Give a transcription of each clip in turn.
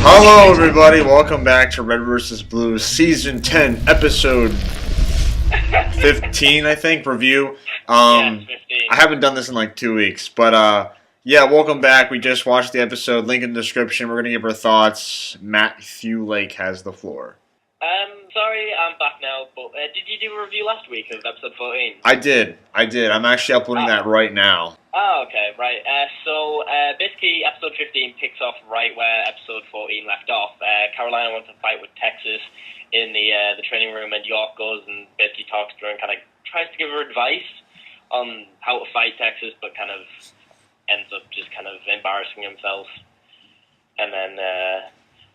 Hello, everybody. Welcome back to Red vs. Blue Season 10, Episode 15, I think, review. Yeah, 15. I haven't done this in like 2 weeks, but yeah, welcome back. We just watched the episode. Link in the description. We're going to give our thoughts. Matthew Lake has the floor. Sorry, I'm back now, but did you do a review last week of episode 14? I did. I'm actually uploading that right now. Oh, okay, right. So basically, episode 15 picks off right where episode 14 left off. Carolina wants to fight with Texas in the training room, and York goes and basically talks to her and kind of tries to give her advice on how to fight Texas, but kind of ends up just kind of embarrassing himself. And then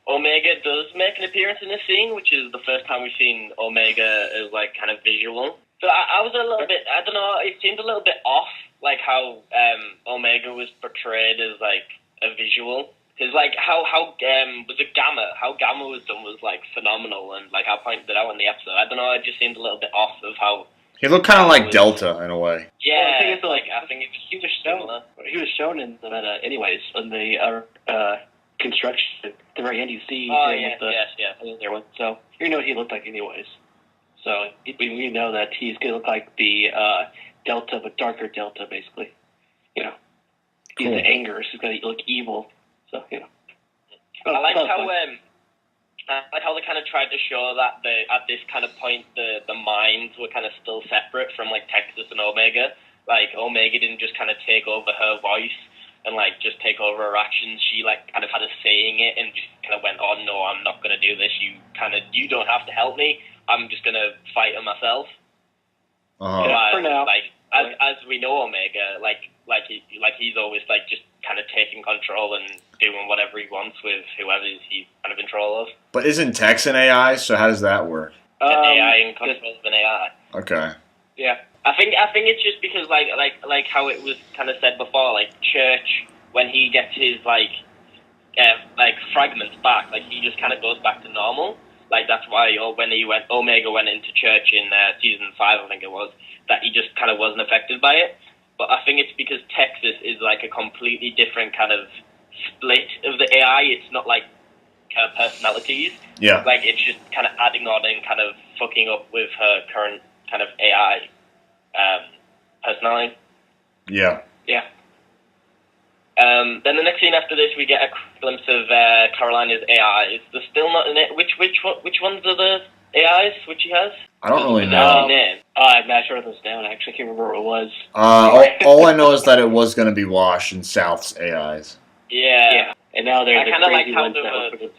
Omega does make an appearance in this scene, which is the first time we've seen Omega as like kind of visual. So I was a little bit, I don't know, it seemed a little bit off, like how Omega was portrayed as like a visual. Because like how was it Gamma? How Gamma was done was like phenomenal, and like I pointed it out in the episode. I don't know, it just seemed a little bit off of how. He looked kind of like Delta in a way. Yeah, well, I think he was shown in the meta anyways in the construction at the very end. You see there was, so you know what he looked like anyways. So we know that he's gonna look like the Delta, but darker Delta, basically. You know, he's the anger. He's gonna look evil. So you know. I like how they kind of tried to show that at this kind of point the minds were kind of still separate from like Texas and Omega. Like Omega didn't just kind of take over her voice and like just take over her actions. She like kind of had a saying it and just kind of went, "Oh no, I'm not gonna do this. You don't have to help me. I'm just gonna fight her myself." For now, like as we know, Omega he's always like just kind of taking control and doing whatever he wants with whoever he's kind of in control of. But isn't Tex an AI? So how does that work? An AI in control of an AI. Okay. Yeah. I think it's just because like how it was kind of said before, like Church, when he gets his like fragments back, like he just kind of goes back to normal. Like that's why when Omega went into Church in season 5, I think it was, that he just kind of wasn't affected by it. But I think it's because Texas is like a completely different kind of split of the AI. It's not like her personalities. Yeah. Like it's just kind of adding on and kind of fucking up with her current kind of AI personality. Yeah. Yeah. Then the next scene after this, we get a glimpse of Carolina's AIs. They're still not in it. Which ones are the AIs which he has? I don't really know. I'm not sure of this down. I actually can't remember what it was. All I know is that it was going to be Wash and South's AIs. Yeah. And now they're the crazy ones the that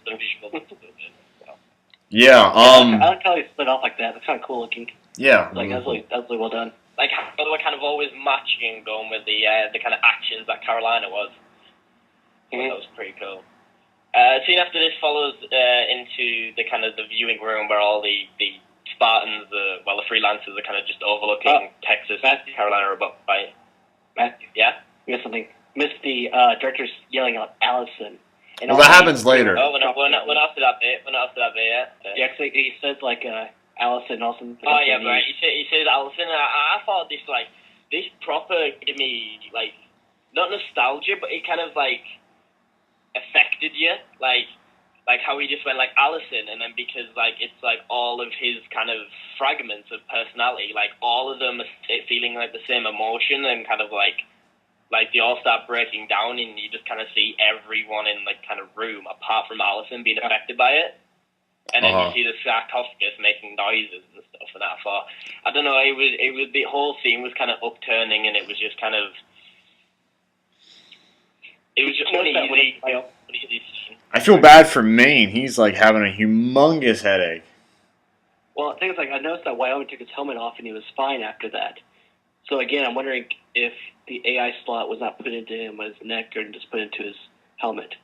Yeah. I like how they split off like that. It's kind of cool looking. Yeah. Like that's really well done. Like how they were kind of always matching and going with the kind of actions that Carolina was. Mm-hmm. That was pretty cool. Scene after this follows into the kind of the viewing room where all the Spartans, the freelancers are kind of just overlooking Texas, Carolina are about by. Matthew, yeah? You missed something. Missed the directors yelling out Allison. And Well, that happens later. Oh, we're not after that bit. We're not after that bit yet. Yeah, cause he says like Allison also. Oh yeah, right. He says Allison. I thought this proper gave me like not nostalgia, but it kind of like affected you, like how he just went like Allison, and then because like it's like all of his kind of fragments of personality, like all of them are feeling like the same emotion, and kind of like they all start breaking down, and you just kind of see everyone in like kind of room apart from Allison being affected by it. And then you see the sarcophagus making noises and stuff, and I thought, I don't know, it was the whole scene was kind of upturning, and it was just kind of, it was just uneasy. I feel bad for Maine. He's like having a humongous headache. Well, the thing is, like, I noticed that Wyoming took his helmet off, and he was fine after that. So again, I'm wondering if the AI slot was not put into him as neck or just put into his helmet.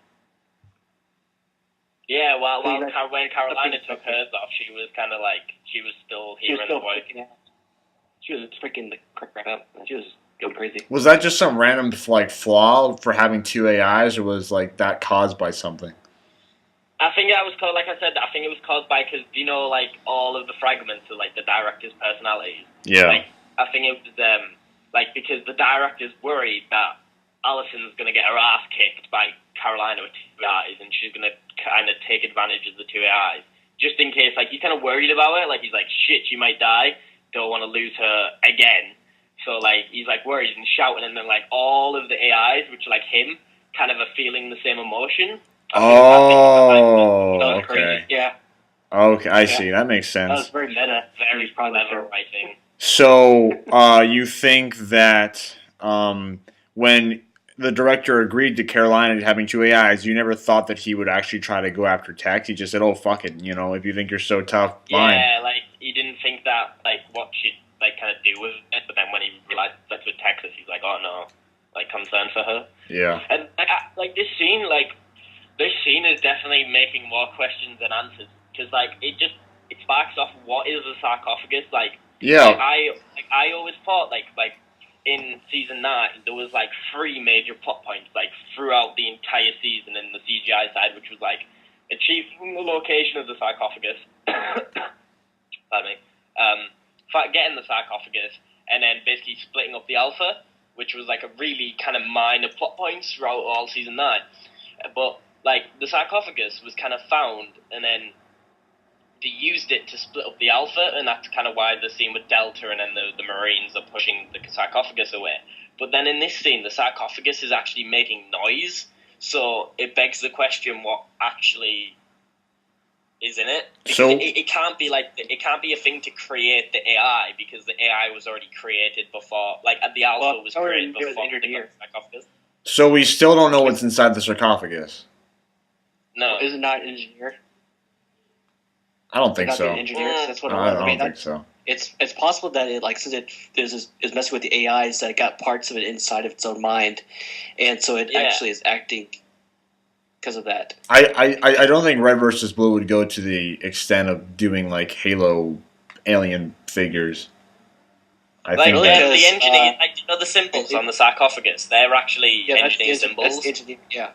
Yeah, when Carolina took hers off, she was kind of like, she was still hearing the voice. She was freaking the crap up. She was going crazy. Was that just some random like flaw for having two AIs, or was like that caused by something? I think that was caused, like I said, I think it was caused by, because, you know, like, all of the fragments of, like, the director's personalities. Yeah. Like, I think it was, like, because the director's worried that Allison's going to get her ass kicked by Carolina with two guys, and she's going to kind advantage of the two AIs, just in case. Like, he's kind of worried about it. Like, he's like, shit, she might die. Don't want to lose her again. So, like, he's, like, worried and shouting, and then, like, all of the AIs, which are, like, him, kind of are feeling the same emotion. Okay. Yeah. Okay, I see. That makes sense. That was very meta. Very clever writing. So, you think that when the director agreed to Carolina having two AIs, you never thought that he would actually try to go after Tex? He just said, "Oh, fuck it, you know, if you think you're so tough, fine." Yeah, like, he didn't think that, like, what she'd, like, kind of do with it, but then when he realized that's with Texas, he's like, oh, no, like, concerned for her. Yeah. And, like, this scene is definitely making more questions than answers, because, like, it sparks off what is a sarcophagus, like, yeah. I always thought, like, in season 9, there was, like, 3 major plot points, like, throughout the entire season in the CGI side, which was, like, achieving the location of the sarcophagus, pardon me, getting the sarcophagus, and then basically splitting up the Alpha, which was, like, a really kind of minor plot points throughout all season 9. But, like, the sarcophagus was kind of found, and then they used it to split up the Alpha, and that's kind of why the scene with Delta and then the Marines are pushing the sarcophagus away. But then in this scene, the sarcophagus is actually making noise, so it begs the question what actually is in it. Because so it can't be a thing to create the AI, because the AI was already created before, like, the Alpha was created before the sarcophagus. So we still don't know what's inside the sarcophagus. No. Is it not engineered? I don't think so. That's what I don't think so. It's possible that it, like, since it is messing with the AIs, that it got parts of it inside of its own mind, and so it actually is acting because of that. I don't think Red versus Blue would go to the extent of doing, like, Halo alien figures. I think the engineer, like, you know, the symbols on the sarcophagus, they're actually engineer symbols. Yeah.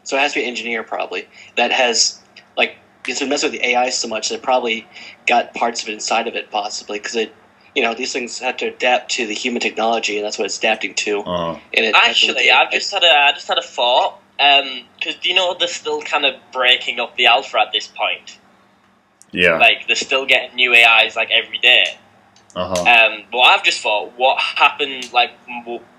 So it has to be an engineer, probably, that has, like, it's been messing with the AI so much that it probably got parts of it inside of it, possibly, because it, you know, these things have to adapt to the human technology, and that's what it's adapting to. And actually, I just had a thought, because do you know they're still kind of breaking up the Alpha at this point? Yeah. Like, they're still getting new AIs, like, every day. But I've just thought, what happened, like,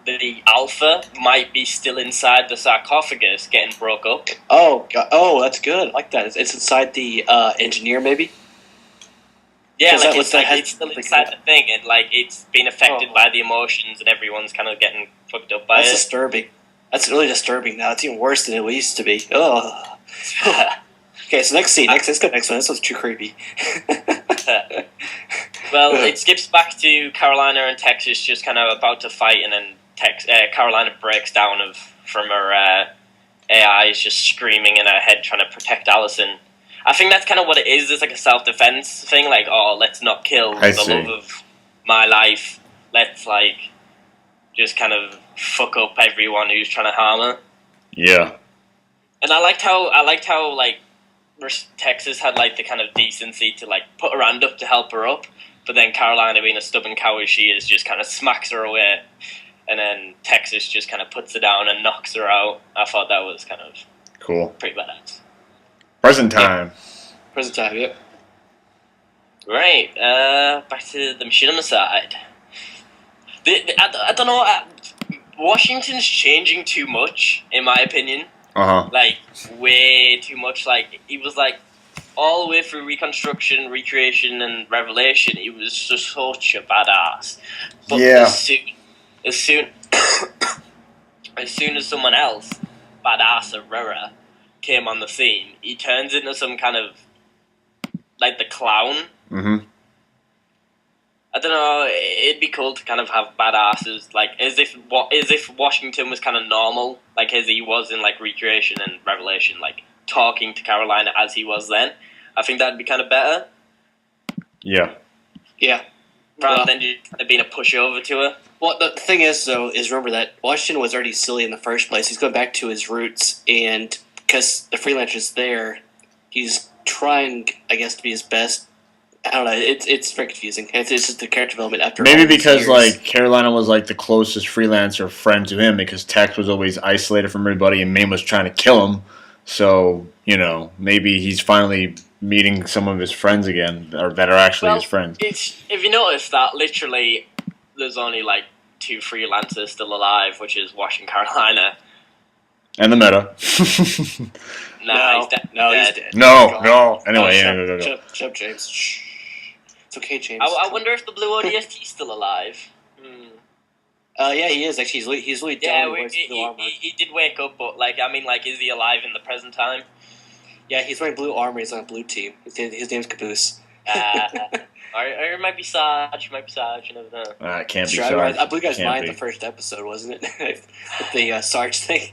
the Alpha might be still inside the sarcophagus getting broke up. Oh, God. Oh, that's good. I like that. It's inside the engineer, maybe? Yeah, like, it's still inside the thing, and, like, it's been affected by the emotions, and everyone's kind of getting fucked up by it. That's disturbing. That's really disturbing now. It's even worse than it used to be. Oh. Okay, so next scene. Let's go next one. This one's too creepy. Well, it skips back to Carolina and Texas just kind of about to fight, and then Carolina breaks down from her AI, is just screaming in her head trying to protect Allison. I think that's kind of what it is. It's like a self-defense thing, like, oh, let's not kill the love of my life. Let's, like, just kind of fuck up everyone who's trying to harm her. Yeah. And I liked how like, Texas had, like, the kind of decency to, like, put her hand up to help her up, but then Carolina, being a stubborn cow as she is, just kind of smacks her away, and then Texas just kind of puts her down and knocks her out. I thought that was kind of cool, pretty badass. Present time. Present time, yep. Right, back to the Machinima side. I don't know, Washington's changing too much, in my opinion. Like, way too much. Like, he was, like, all the way through Reconstruction, Recreation, and Revelation, he was just such a badass. But as soon as someone else, badass or rarer, came on the scene, he turns into some kind of, like, the clown. I don't know, it'd be cool to kind of have badasses, like, as if Washington was kind of normal, like, as he was in, like, Recreation and Revelation, like, talking to Carolina as he was then. I think that'd be kind of better. Yeah. Rather than just kind of being a pushover to her. Well, the thing is, though, is remember that Washington was already silly in the first place. He's going back to his roots, and because the freelancer's there, he's trying, I guess, to be his best. I don't know. It's very confusing. It's just the character development after maybe all these because years. Like Carolina was like the closest freelancer friend to him because Tex was always isolated from everybody and Maine was trying to kill him. So maybe he's finally meeting some of his friends again, or that are actually his friends. If you notice that, literally, there's only like 2 freelancers still alive, which is Wash and Carolina. And the meta. He's dead. No. Anyway, go. Shut up, James. Shh. It's okay, James. I wonder if the Blue ODST's still alive. Yeah, he is actually. He's really down. He did wake up, but is he alive in the present time? Yeah, he's wearing blue armor. He's on a blue team. His name's Caboose. Or it might be Sarge. You never know. It can't be Sarge. I believe you guys mined the first episode, wasn't it? With the Sarge thing.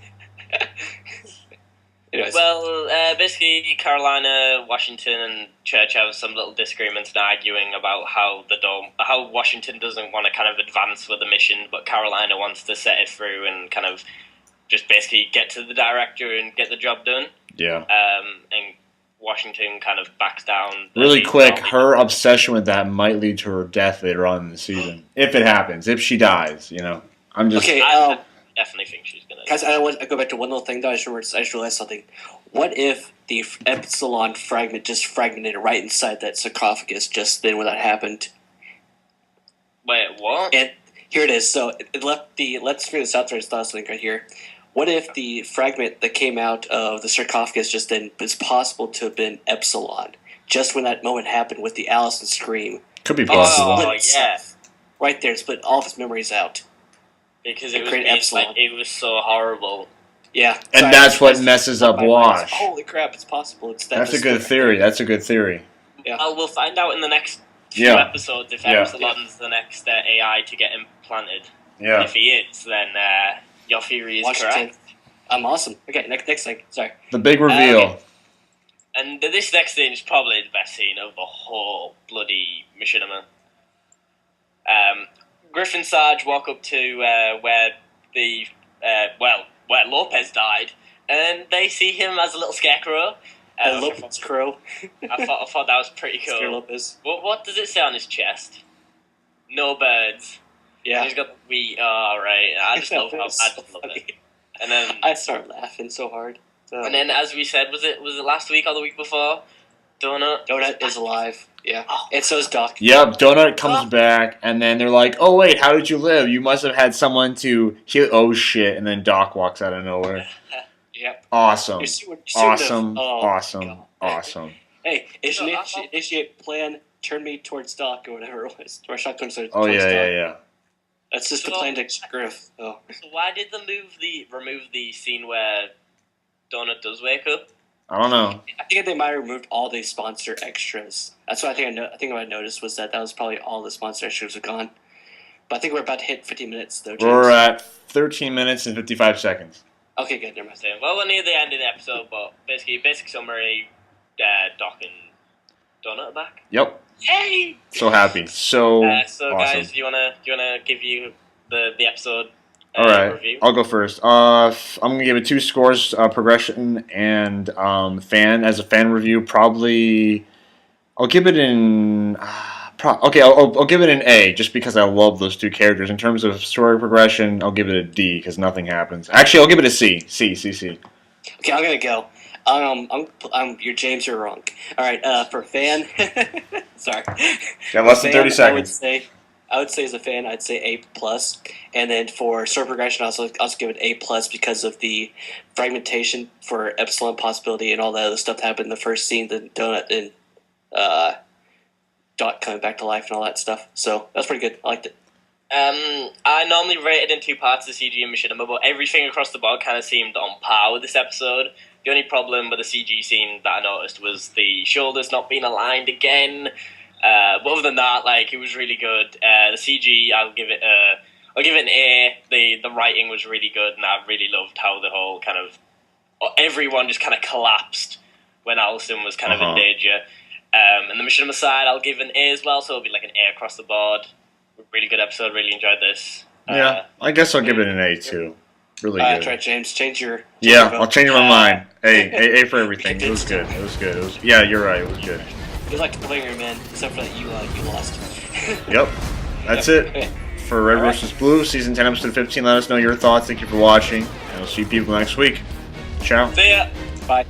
Anyways. Well, basically, Carolina, Washington, and Church have some little disagreements and arguing about how Washington doesn't want to kind of advance with the mission, but Carolina wants to set it through and kind of just basically get to the director and get the job done. Yeah. And Washington kind of backs down. Really quick, her obsession with that might lead to her death later on in the season. If it happens. If she dies, I'm just... Okay, I definitely think she's going to... Guys, I go back to one little thing, though. I just realized something. What if the Epsilon fragment just fragmented right inside that sarcophagus just then when that happened? Wait, what? And here it is. So let's figure this out. There's thoughts link right here. What if the fragment that came out of the sarcophagus just then is possible to have been Epsilon? Just when that moment happened with the Allison scream. Could be possible. Oh, yeah. Right there, split all of his memories out. Because it was so horrible. Yeah. And that's what messes up Wash. Holy crap, it's possible. That's a good theory. Yeah. Well, we'll find out in the next few episodes if Epsilon's the next AI to get implanted. Yeah. If he is, then your theory is correct. I'm awesome. Okay, next thing. Sorry. The big reveal. Okay. And this next scene is probably the best scene of the whole bloody Machinima. Griffin and Sarge walk up to where Lopez died, and they see him as a little scarecrow. Lopez crow. I thought that was pretty cool. Scare Lopez. What does it say on his chest? No birds. Yeah. And he's got the right. I just love it. And then I started laughing so hard. And then, as we said, was it last week or the week before? Donut is alive. Yeah. Oh. And so is Doc. Yep, Donut comes back, and then they're like, oh, wait, how did you live? You must have had someone to heal. Oh, shit. And then Doc walks out of nowhere. Yep. Awesome. Awesome. Hey, initiate plan, turn me towards Doc or whatever it was. Or shotgun towards Doc. Yeah. That's just the plan to Griff. Oh. So why did they remove the scene where Donut does wake up? I don't know. I think they might have removed all the sponsor extras. That's what I think what I noticed was that was probably all the sponsor extras are gone. But I think we're about to hit 15 minutes, though, James. We're at 13 minutes and 55 seconds. Okay, good. Never mind. Well, we're near the end of the episode, but basic summary, Doc and Donut are back. Yep. Yay! So happy. So awesome. Guys, do you wanna give you the episode all right, review? I'll go first. I'm gonna give it 2 scores: progression and fan. As a fan review, probably I'll give it an. I'll give it an A just because I love those 2 characters. In terms of story progression, I'll give it a D because nothing happens. Actually, I'll give it a C. C. Okay, I'm gonna go. I'm you're James. You're wrong. All right. For fan, sorry. Got less than 30 seconds. I would say as a fan, I'd say A+, and then for story progression, I'll also give it A+ because of the fragmentation for Epsilon possibility and all that other stuff that happened in the first scene, the Donut and Dot coming back to life and all that stuff. So that's pretty good. I liked it. I normally rate it in 2 parts, the CG and Machinima, but everything across the board kind of seemed on par with this episode. The only problem with the CG scene that I noticed was the shoulders not being aligned again. But other than that, it was really good. The CG, I'll give it an A. The writing was really good, and I really loved how the whole kind of everyone just kind of collapsed when Allison was kind of in danger. And the Machinima side, I'll give an A as well, so it'll be like an A across the board. Really good episode. Really enjoyed this. Yeah, I guess I'll give it an A too. Really good. That's right, James. Change your I'll change my mind. A for everything. It was good. Yeah, you're right. It was good. You like to play your man, except for that you lost. Yep. That's it. Okay. For Red vs. Blue, Season 10, Episode 15. Let us know your thoughts. Thank you for watching. And we'll see people next week. Ciao. See ya. Bye.